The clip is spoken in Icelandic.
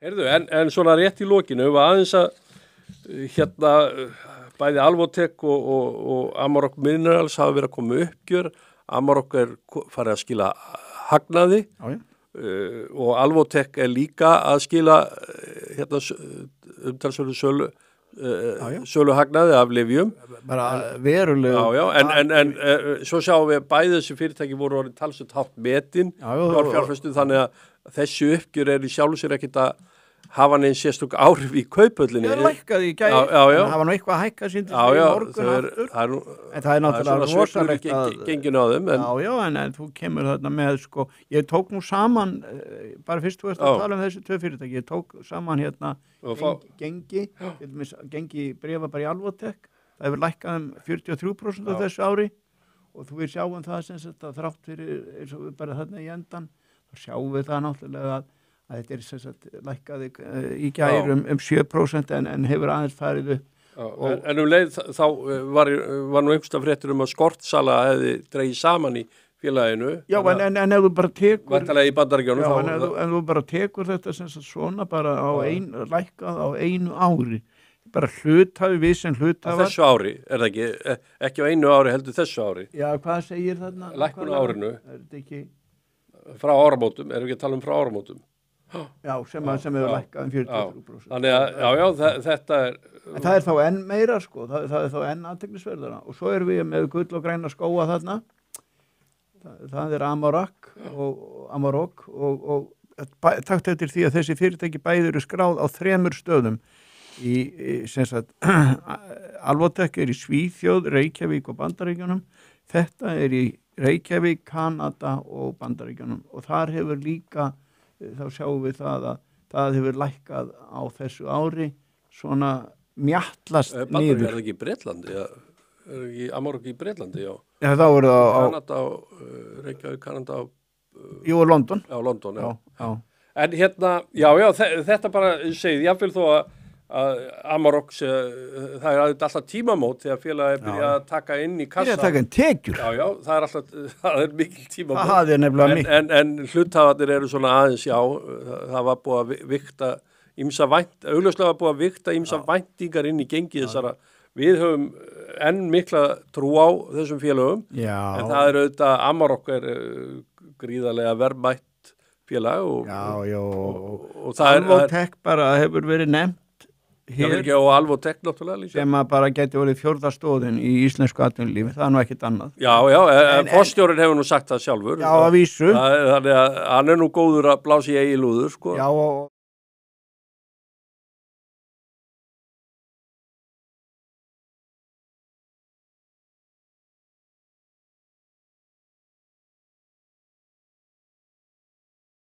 Heyrðu, en svona rétt í lokinu var aðeins að bæði Alvotech og Amarok Minerals hafa verið að koma uppgjör. Amarok farið að skila hagnaði og Alvotech líka að skila umtalsverðu sölu hagnaði af lyfjum. Bara verulega. En svo sjáum við bæði þessi fyrirtæki voru orðin talsvert hátt metin fjárfestum, þannig að þessi uppgjör í sjálfu sér ekkert að hafa neins sérstök áhrif í kaupöllinni. Það lækkaði í gær, hafa nú eitthvað að hækka sín til morgun aftur. En það náttúrulega rosalegt genginu á þeim. En þú kemur þarna með, sko, ég tók nú saman, bara fyrst þú veist að tala þessi tvö fyrirtæki, ég tók saman gengi bréfa bara í Alvotech, það hefur lækkað 43% á þessu ári og þú við sjáum það sem þetta þrátt fyrir eins og við bara þarna í endan, þá sjáum við það náttúrulega að þetta sem sagt lækkaði í gær 7% en hefur aðeins farið upp. En leið þá var nú einhverstað fréttur að skortsala hefði dregið saman í félaginu. Já, en ef þú bara tekur... Væntanlega í Bandaríkjunum. En þú bara tekur þetta sem sagt svona bara lækkað á einu ári. Bara hluthafi við sem hluthafar. Þessu ári, það ekki á einu ári heldur þessu ári. Já, hvað segir þarna? Lækkun á árinu. Þetta ekki... Frá áramótum, erum við ekki að tala frá áramótum? Já, sem hefur lækkað 43%. Þannig að, þetta En það þá enn meira, sko, það þá enn athyglisverðara. Og svo erum við með gull og græna skóga þarna. Það Amarok og takt eftir því að þessi fyrirtæki bæði eru skráð á 3 stöðum. Sem sagt, Alvotech í Svíþjóð, Reykjavík og Bandaríkjunum. Þetta í Reykjavík, Kanada og Bandaríkjunum. Og þar hefur líka þá sjáum við það að það hefur lækkað á þessu ári svona mjattlast niður. Er það ekki í Bretlandi? Er ekki Amarok í Bretlandi, já? Já, þá eru það á... Kanada og Reykjavík, Kanada og... Jú, og London. Já, London, já. En þetta bara segið, jáfnvel þó að Amarok, það alltaf tímamót þegar félagið byrja að taka inn í kassa. Að taka inn tekjur. Já, það er mikil tímamót. Það er nefnilega mikil. En hluthafarnir eru svona aðeins, það var búið að vikta augljóslega var búið að vikta ýmsa væntingar inn í gengi þessara. Við höfum enn mikla trú á þessum félögum, en það er auðvitað Amarok gríðarlega verðmætt félag og það Alvotech bara hefur verið nefnt hér og Alvotech náttúrulega líka. Sem að bara geti verið 4. stóðin í íslensku atvinnulífi, það er nú ekkert annað. Já, forstjórinn hefur nú sagt það sjálfur. Já, að vísu. Þannig að hann er nú góður að blása í eigin lúður, sko. Já,